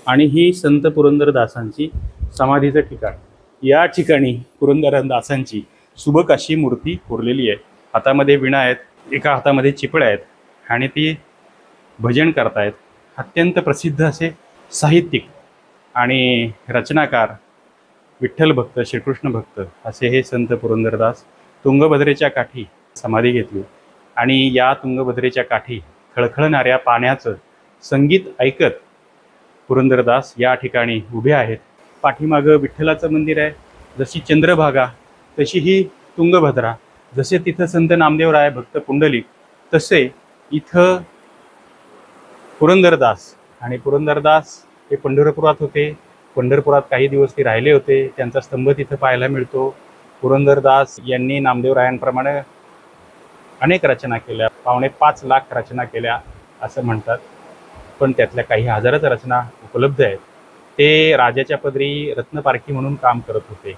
आणि ही संत पुरंदरदासांची समाधीचं ठिकाण। या ठिकाणी पुरंदरदासांची सुबक अशी मूर्ती कोरलेली आहे। हातामध्ये विणा आहेत, एका हातामध्ये चिपळ्या आहेत आणि ती भजन करतायत। अत्यंत प्रसिद्ध असे साहित्यिक आणि रचनाकार विठ्ठल भक्त, श्रीकृष्ण भक्त असे हे संत पुरंदरदास तुंगभद्रेच्या काठी समाधी घेतली आणि या तुंगभद्रेच्या काठी खळखळणाऱ्या पाण्याचं संगीत ऐकत पुरंदरदास या ठिकाणी उभे आहेत। पाठीमागं विठ्ठलाचं मंदिर आहे, जशी चंद्रभागा तशी ही तुंगभद्रा। जसे तिथं संत नामदेवराय भक्त पुंडलिक, तसे इथं पुरंदरदास। आणि पुरंदरदास हे पंढरपुरात होते, पंढरपुरात काही दिवस ते राहिले होते, त्यांचा स्तंभ तिथं पाहायला मिळतो। पुरंदरदास यांनी नामदेवरायांप्रमाणे अनेक रचना केल्या, 5.25 लाख रचना केल्या असं म्हणतात, पण त्यातल्या काही हजारच रचना उपलब्ध आहेत। ते राजाच्या पदरी रत्नपारखी म्हणून काम करत होते।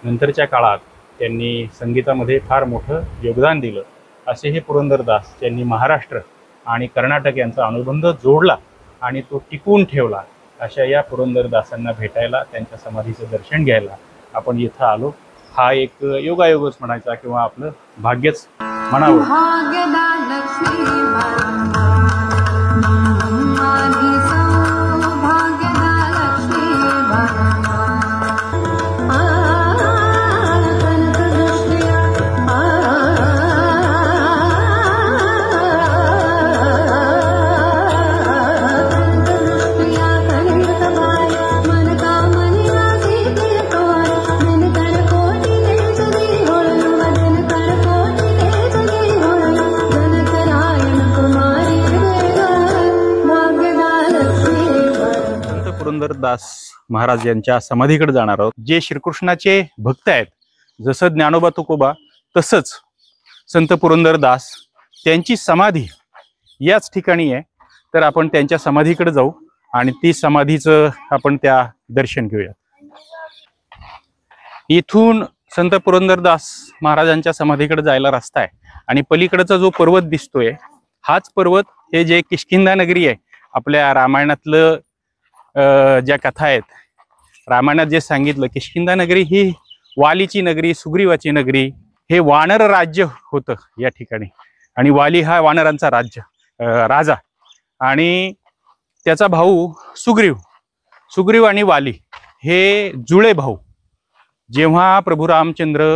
नंतरच्या काळात त्यांनी संगीतामध्ये फार मोठं योगदान दिलं। असे हे पुरंदरदास त्यांनी महाराष्ट्र आणि कर्नाटक यांचा अनुबंध जोडला आणि तो टिकवून ठेवला। अशा या पुरंदरदासांना भेटायला, त्यांच्या समाधीचं दर्शन घ्यायला आपण इथं आलो। हा एक योगायोगच म्हणायचा किंवा आपलं भाग्यच म्हणावं। पुरंदरदास महाराज यांच्या समाधीकडे जाणार आहोत। जे श्रीकृष्णाचे भक्त आहेत, जसं ज्ञानोबा तुकोबा तसंच संत पुरंदरदास, त्यांची समाधी याच ठिकाणी आहे। तर आपण त्यांच्या समाधीकडे जाऊ आणि ती समाधीचं आपण त्या दर्शन घेऊया। इथून संत पुरंदरदास महाराजांच्या समाधीकडे जायला रस्ता आहे आणि पलीकडचा जो पर्वत दिसतोय, हाच पर्वत हे जे किष्किंधा नगरी आहे, आपल्या रामायणातलं ज्या कथा आहेत, रामायणात जे सांगितलं, किष्किंधा नगरी ही वालीची नगरी, सुग्रीवाची नगरी, हे वानर राज्य होतं या ठिकाणी। आणि वाली हा वानरांचा राजा आणि त्याचा भाऊ सुग्रीव आणि वाली हे जुळे भाऊ। जेव्हा प्रभू रामचंद्र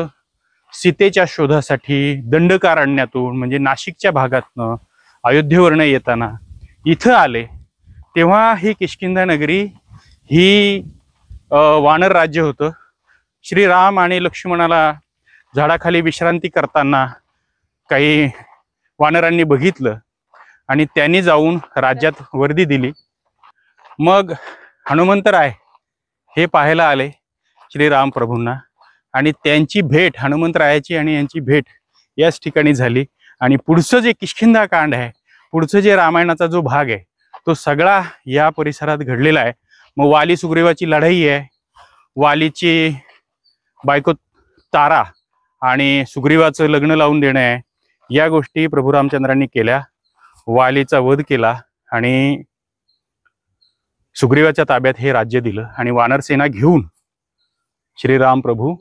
सीतेच्या शोधासाठी दंडकारण्यातून म्हणजे नाशिकच्या भागातनं अयोध्येवरनं येताना इथं आले, तेव्हा ही किष्किंधा नगरी ही वानर राज्य होतं। श्रीराम आणि लक्ष्मणाला झाडाखाली विश्रांती करताना काही वानरांनी बघितलं आणि त्यांनी जाऊन राज्यात वर्दी दिली। मग हनुमंतराय हे पाहायला आले श्रीराम प्रभूंना आणि त्यांची भेट, हनुमंतरायाची आणि यांची भेट याच ठिकाणी झाली। आणि पुढचं जे किष्किंधा कांड आहे, पुढचं जे रामायणाचा जो भाग आहे, तो सगळा या परिसरात घडलेला आहे। मग वाली सुग्रीवाची लढाई आहे, वालीची बायको तारा आणि सुग्रीवाचं लग्न लावून देणं आहे, या गोष्टी प्रभू रामचंद्रांनी केल्या। वालीचा वध केला आणि सुग्रीवाच्या ताब्यात हे राज्य दिलं आणि वानरसेना घेऊन श्रीराम प्रभू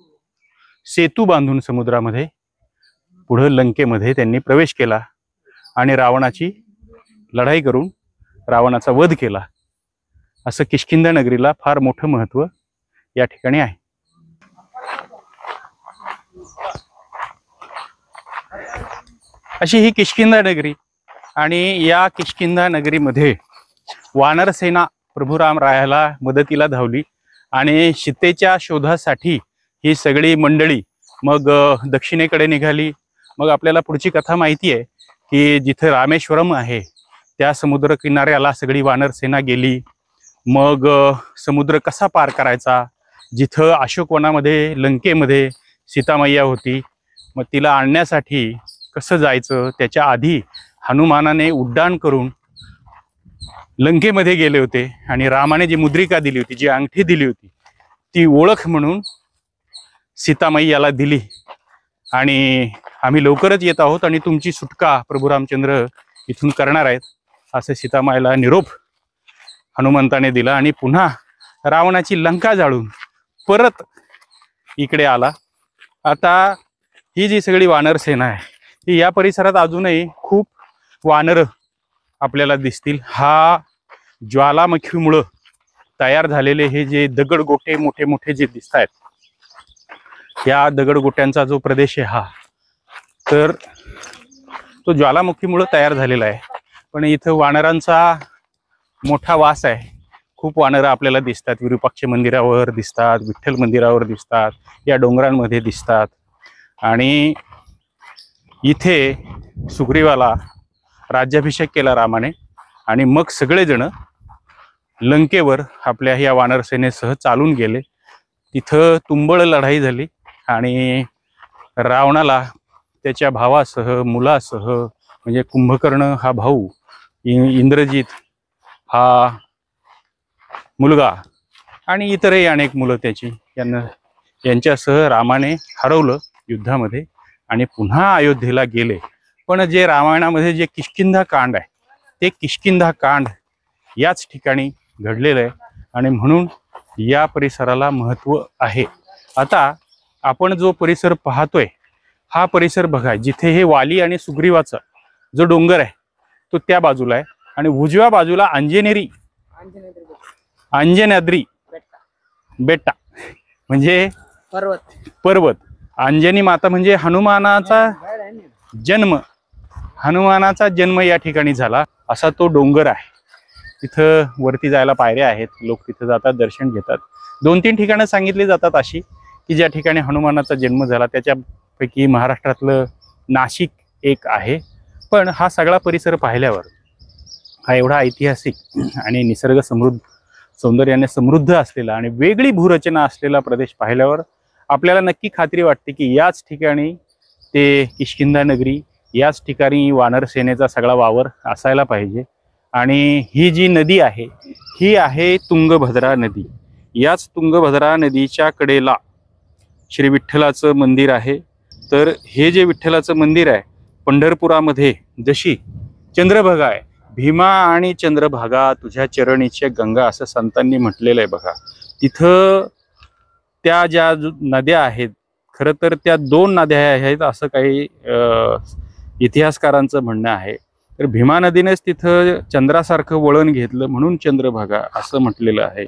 सेतू बांधून समुद्रामध्ये पुढे लंकेमध्ये त्यांनी प्रवेश केला आणि रावणाची लढाई करून रावणाचा वध केला। असं किष्किंधा नगरीला फार मोठं महत्त्व या ठिकाणी आहे। अशी ही किष्किंधा नगरी आणि या किष्किंधा नगरीमध्ये वानरसेना प्रभू रामरायाला मदतीला धावली आणि सीतेच्या शोधासाठी ही सगळी मंडळी मग दक्षिणेकडे निघाली। मग आपल्याला पुढची कथा माहिती आहे की जिथे रामेश्वरम आहे त्या समुद्र किनाऱ्याला सगळी वानरसेना गेली। मग समुद्र कसा पार करायचा, जिथं अशोकवनामध्ये लंकेमध्ये सीतामय्या होती, मग तिला आणण्यासाठी कसं जायचं, त्याच्या आधी हनुमानाने उड्डाण करून लंकेमध्ये गेले होते आणि रामाने जी मुद्रिका दिली होती, जी अंगठी दिली होती, ती ओळख म्हणून सीतामय्याला दिली आणि आम्ही लवकरच येत आहोत आणि तुमची सुटका प्रभू रामचंद्र इथून करणार आहेत, असे सीतामाईला निरोप हनुमंताने दिला आणि पुन्हा रावणाची लंका जाळून परत इकडे आला. आता ही जी सगळी वानर सेना आहे ही या परिसरात अजूनही खूप वानर आपल्याला दिसतील. हा ज्वालामुखीमुळं तयार झालेले हे जे दगडगोटे मोठे मोठे जे दिसत आहेत या दगडगोट्यांचा जो प्रदेश आहे हा तर तो ज्वालामुखीमुळं तयार झालेला आहे. पण इथं वानरांचा मोठा वास आहे. खूप वानरं आपल्याला दिसतात. विरूपाक्ष मंदिरावर दिसतात, विठ्ठल मंदिरावर दिसतात, या डोंगरांमध्ये दिसतात. आणि इथे सुग्रीवाला राज्याभिषेक केला रामाने आणि मग सगळेजण लंकेवर आपल्या ह्या वानर सेनेसह चालून गेले. तिथं तुंबळ लढाई झाली आणि रावणाला त्याच्या भावासह मुलासह म्हणजे कुंभकर्ण हा भाऊ, इंद्रजित हा मुलगा आणि इतरही अनेक मुलं त्याची यांच्यासह रामाने हरवलं युद्धामध्ये आणि पुन्हा अयोध्येला गेले. पण जे रामायणामध्ये जे किष्किंधा कांड आहे ते किष्किंधा कांड याच ठिकाणी घडलेलं आहे आणि म्हणून या परिसराला महत्त्व आहे. आता आपण जो परिसर पाहतोय हा परिसर बघा, जिथे हे वाली आणि सुग्रीवाचा जो डोंगर आहे तो त्या बाजूला आहे आणि उजव्या बाजूला अंजनाद्री बेट्टा म्हणजे पर्वत. अंजनी माता म्हणजे हनुमानाचा जन्म या ठिकाणी झाला असा तो डोंगर आहे. तिथं वरती जायला पायऱ्या आहेत. लोक तिथं जातात, दर्शन घेतात. 2-3 ठिकाणं सांगितली जातात अशी की ज्या ठिकाणी हनुमानाचा जन्म झाला. त्याच्यापैकी महाराष्ट्रातलं नाशिक एक आहे. पण हा सगळा परिसर पाहिल्यावर हा एवढा ऐतिहासिक आणि निसर्ग सौंदर्याने समृद्ध असलेला आणि वेगळी भूरचना असलेला प्रदेश पाहिल्यावर आपल्याला नक्की खात्री वाटते की याच ठिकाणी ते किष्किंधा नगरी, याच ठिकाणी वानर सेनेचा सगळा वावर असायला पाहिजे. आणि ही जी नदी आहे ही आहे तुंगभद्रा नदी. याच तुंगभद्रा नदीच्या कडेला श्री विठ्ठलाचं मंदिर आहे. तर हे जे विठ्ठलाचं मंदिर आहे पंढरपुरामध्ये जशी चंद्रभागा आहे, भीमा आणि चंद्रभागा तुझ्या चरणीचे गंगा असं संतांनी म्हटलेलं आहे बघा. तिथं त्या ज्या नद्या आहेत खरं तर त्या 2 नद्या आहेत असं काही इतिहासकारांचं म्हणणं आहे. तर भीमा नदीनेच तिथं चंद्रासारखं वळण घेतलं म्हणून चंद्रभागा असं म्हटलेलं आहे.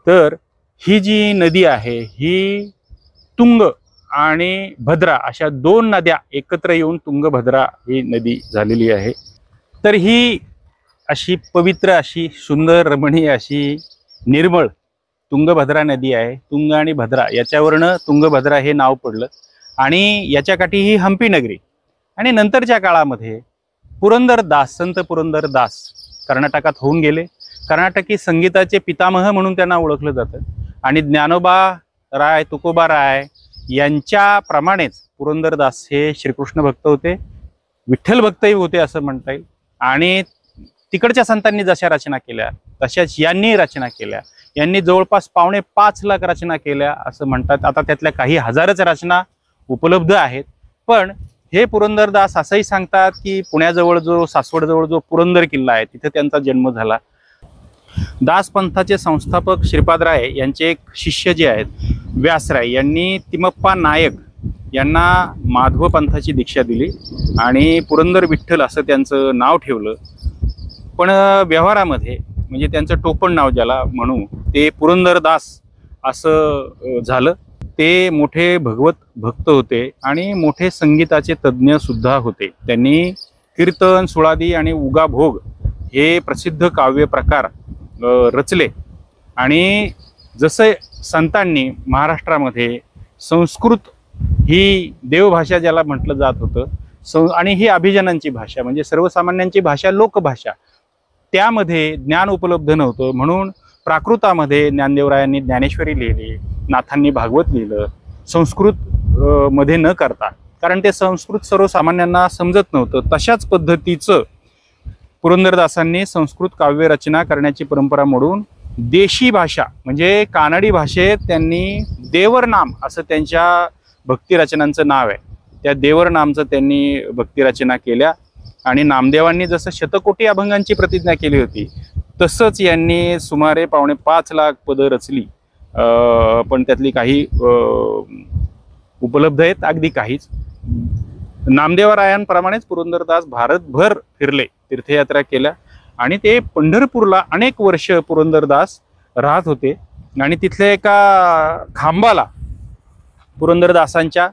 तर ही जी नदी आहे ही तुंग आणि भद्रा अशा 2 नद्या एकत्र येऊन तुंगभद्रा ही नदी झालेली आहे. तर ही अशी पवित्र अशी सुंदर रमणीय अशी निर्मळ तुंगभद्रा नदी आहे. तुंग आणि भद्रा याच्यावरनं तुंगभद्रा हे नाव पडलं आणि याच्याकाठी ही हंपी नगरी. आणि नंतरच्या काळामध्ये पुरंदरदास, संत पुरंदरदास कर्नाटकात होऊन गेले. कर्नाटकी संगीताचे पितामह म्हणून त्यांना ओळखलं जातं. आणि ज्ञानोबा राय, तुकोबा राय यांच्याप्रमाणेच पुरंदरदास हे श्रीकृष्ण भक्त होते, विठ्ठल भक्तही होते असं म्हणता येईल. आणि तिकडच्या संतांनी जशा रचना केल्या तशाच यांनी रचना केल्या. यांनी जवळपास 5.25 लाख रचना केल्या असं म्हणतात. आता त्यातल्या काही हजारच रचना उपलब्ध आहेत. पण हे पुरंदरदास असंही सांगतात की पुण्याजवळ सासवडजवळ जो पुरंदर किल्ला आहे तिथे त्यांचा जन्म झाला. दासपंथाचे संस्थापक श्रीपादराय यांचे एक शिष्य जे आहेत व्यासराय यांनी तिम्मप्पा नायक यांना माधव पंथाची दीक्षा दिली आणि पुरंदर विठ्ठल असं त्यांचं नाव ठेवलं. पण व्यवहारामध्ये म्हणजे त्यांचं टोपण नाव ज्याला म्हणू ते पुरंदरदास असं झालं. ते मोठे भगवत भक्त होते आणि मोठे संगीताचे तज्ज्ञ सुद्धा होते. त्यांनी कीर्तन, सुळादी आणि उगाभोग हे प्रसिद्ध काव्य प्रकार रचले. आणि जसे संतांनी महाराष्ट्रामध्ये संस्कृत ही देवभाषा ज्याला म्हटलं जात होतं आणि ही अभिजनांची भाषा म्हणजे सर्वसामान्यांची भाषा, लोकभाषा, त्यामध्ये ज्ञान उपलब्ध नव्हतं. म्हणून प्राकृतामध्ये ज्ञानदेवरायांनी ज्ञानेश्वरी लिहिली, नाथांनी भागवत लिहिलं, संस्कृत मध्ये न करता, कारण ते संस्कृत सर्वसामान्यांना समजत नव्हतं. तशाच पद्धतीचं पुरंदरदासांनी संस्कृत काव्य रचना करण्याची परंपरा मोडून देशी भाषा म्हणजे कानडी भाषेत त्यांनी देवरनाम असं त्यांच्या भक्तिरचनांचं नाव आहे, त्या देवरनामचं त्यांनी भक्तिरचना केल्या. आणि नामदेवांनी जसं शतकोटी अभंगांची प्रतिज्ञा केली होती तसंच यांनी सुमारे 5.25 लाख पदं रचली, पण त्यातली काही उपलब्ध आहेत, अगदी काहीच. नामदेवरायांप्रमाणेच पुरंदरदास भारतभर फिरले, तीर्थयात्रा केल्या आणि ते पंढरपूरला अनेक वर्ष पुरंदरदास राहत होते. आणि तिथल्या एका खांबाला पुरंदरदासांच्या,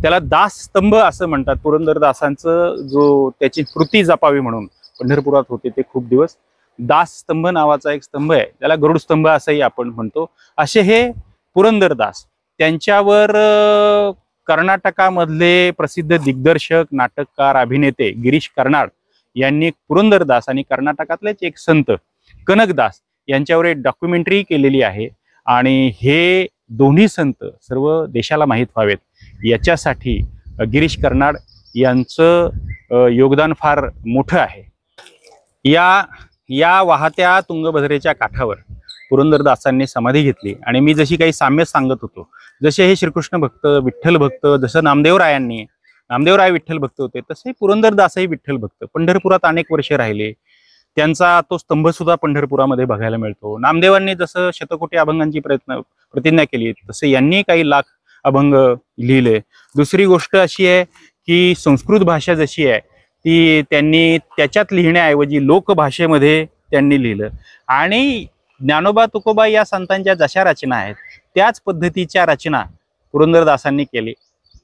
त्याला दासस्तंभ असं म्हणतात, पुरंदरदासांचं जो त्याची कृती जपावी म्हणून पंढरपुरात होते ते खूप दिवस, दासस्तंभ नावाचा एक स्तंभ आहे, त्याला गरुड स्तंभ असंही आपण म्हणतो. असे हे पुरंदरदास. त्यांच्यावर कर्नाटकामधले प्रसिद्ध दिग्दर्शक, नाटककार, अभिनेते गिरीश कर्नाड यांनी पुरंदरदास आणि कर्नाटकातलेच एक संत कनकदास यांच्यावर एक डॉक्युमेंटरी केलेली आहे. आणि हे दोन्ही संत सर्व देशाला माहीत व्हावेत याच्यासाठी गिरीश कर्नाड यांचं योगदान फार मोठं आहे. या वाहत्या तुंगभद्रेच्या काठावर पुरंदरदासांनी समाधी घेतली. आणि मी जशी काही साम्य सांगत होतो, जसे हे श्रीकृष्ण भक्त, विठ्ठल भक्त, जसं नामदेवराय विठ्ठल भक्त होते, तसे पुरंदरदासही विठ्ठल भक्त. पंढरपुरात अनेक वर्ष राहिले, त्यांचा तो स्तंभ सुद्धा पंढरपुरामध्ये बघायला मिळतो. नामदेवांनी जसं शतकोटी अभंगांची प्रतिज्ञा केली, तसे यांनी काही लाख अभंग लिहिले. दुसरी गोष्ट अशी आहे की संस्कृत भाषा जशी आहे ती त्यांनी त्याच्यात लिहिण्याऐवजी लोकभाषेमध्ये त्यांनी लिहिलं. आणि ज्ञानोबा तुकोबा या संतांच्या जशा रचना आहेत त्याच पद्धतीच्या रचना पुरंदरदासांनी केली.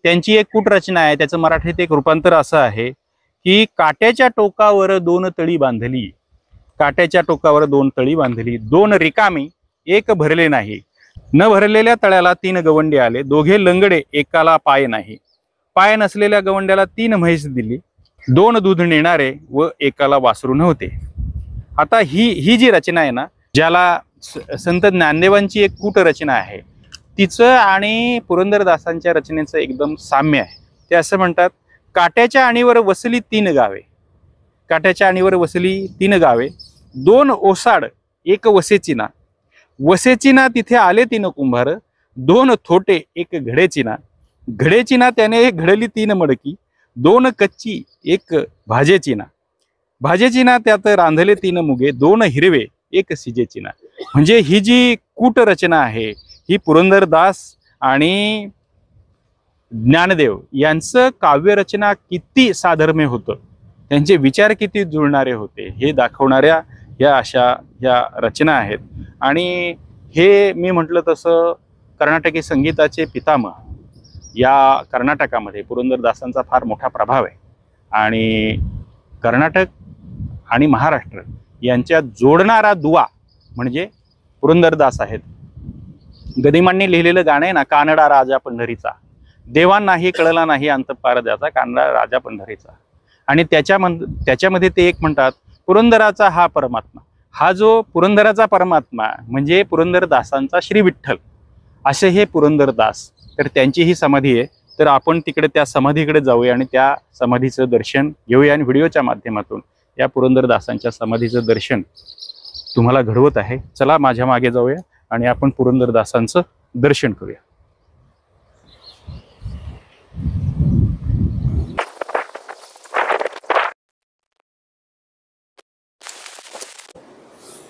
त्यांची एक कूट रचना आहे, त्याचं मराठीत एक रूपांतर असं आहे की काट्याच्या टोकावर 2 तळी बांधली, काट्याच्या टोकावर 2 तळी बांधली, 2 रिकामी, 1 भरले नाही. न भरलेल्या तळ्याला 3 गवंडे आले, 2 लंगडे, एकाला पाय नाही. पाय नसलेल्या गवंड्याला 3 म्हैस दिली, 2 दूध नेणारे व एकाला वासरू नव्हते. आता ही जी रचना आहे ना, ज्याला संत ज्ञानदेवांची एक कूट रचना आहे, तिचं आणि पुरंदरदासांच्या रचनेचं एकदम साम्य आहे. ते असं म्हणतात, काट्याच्या आणीवर वसली 3 गावे, काट्याच्या आणीवर वसली 3 गावे, 2 ओसाड, 1 वसेचिना, वसेचिना तिथे आले 3 कुंभार, 2 थोटे, 1 घडेचिना, घडेचिना त्याने घडली 3 मडकी, 2 कच्ची, 1 भाजेचिना, भाजेचिना त्यात रांधले 3 मुगे, 2 हिरवे, 1 सिजेचिना. म्हणजे ही जी कूट रचना आहे ही पुरंदरदास आणि ज्ञानदेव यांचं काव्यरचना किती साधर्म्य होतं, त्यांचे विचार किती जुळणारे होते हे दाखवणाऱ्या या रचना आहेत. आणि हे मी म्हटलं तसं कर्नाटकी संगीताचे पितामह या कर्नाटकामध्ये पुरंदरदासांचा फार मोठा प्रभाव आहे. आणि कर्नाटक आणि महाराष्ट्र यांच्यात जोडणारा दुवा म्हणजे पुरंदरदास आहेत. गदिमांनी लिहिलेलं गाणं आहे ना, कानडा राजा पंढरीचा, देवांनाही कळला नाही अंतपार द्याचा, कानडा राजा पंढरीचा. आणि त्याच्यामध्ये ते एक म्हणतात, पुरंदराचा हा परमात्मा, हा जो पुरंदराचा परमात्मा म्हणजे पुरंदरदासांचा श्री विठ्ठल, असे हे पुरंदरदास. तर त्यांची ही समाधी आहे. तर आपण तिकडे त्या समाधीकडे जाऊया आणि त्या समाधीचं दर्शन घेऊया. आणि व्हिडिओच्या माध्यमातून या पुरंदरदासांच्या समाधीचं दर्शन तुम्हाला घडवत आहे. चला माझ्या मागे जाऊया आणि आपण पुरंदरदासांचं दर्शन करूया.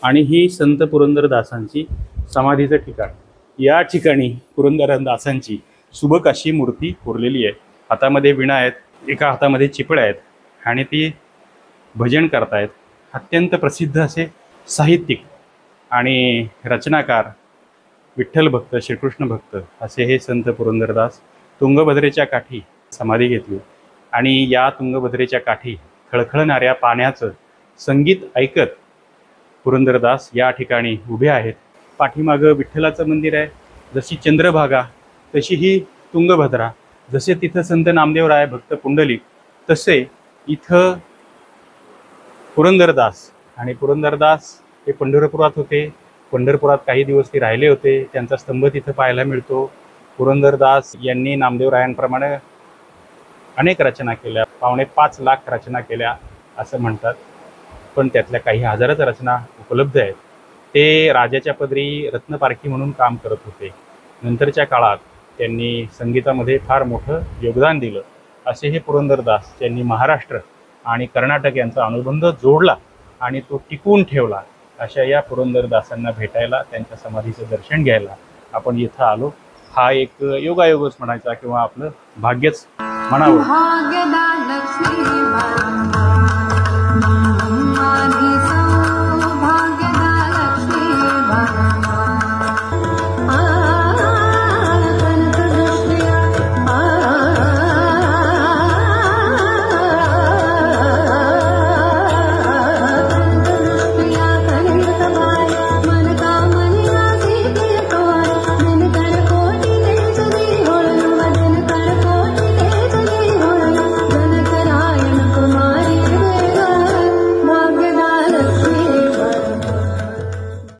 आणि ही संत पुरंदरदासांची समाधीचं ठिकाण. या ठिकाणी पुरंदरदासांची सुबक अशी मूर्ती कोरलेली आहे. हातामध्ये विणा आहेत, एका हातामध्ये चिपळ्या आहेत आणि ती भजन करतायत. अत्यंत प्रसिद्ध असे साहित्यिक आणि रचनाकार, विठ्ठल भक्त, श्रीकृष्ण भक्त असे हे संत पुरंदरदास तुंगभद्रेच्या काठी समाधी घेतली. आणि या तुंगभद्रेच्या काठी खळखळणाऱ्या पाण्याचं संगीत ऐकत पुरंदरदास या ठिकाणी उभे आहेत. पाठीमागं विठ्ठलाचं मंदिर आहे. जशी चंद्रभागा तशी ही तुंगभद्रा. जसे तिथं संत नामदेवराय, भक्त पुंडलिक, तसे इथं पुरंदरदास. आणि पुरंदरदास हे पंढरपुरात होते. पंढरपुरात काही दिवस ते राहिले होते. त्यांचा स्तंभ तिथं पाहायला मिळतो. पुरंदरदास यांनी नामदेवरायांप्रमाणे अनेक रचना केल्या, 5.25 लाख रचना केल्या असं म्हणतात. पण त्यातल्या काही हजारच रचना उपलब्ध आहेत. ते राजाच्या पदरी रत्नपारखी म्हणून काम करत होते. नंतरच्या काळात त्यांनी संगीतामध्ये फार मोठं योगदान दिलं. असे हे पुरंदरदास, त्यांनी महाराष्ट्र आणि कर्नाटक यांचा अनुबंध जोडला आणि तो टिकवून ठेवला. अशा या पुरंदरदासांना भेटायला, त्यांच्या समाधीचं दर्शन घ्यायला आपण इथं आलो. हा एक योगायोगच म्हणायचा किंवा आपलं भाग्यच म्हणावं.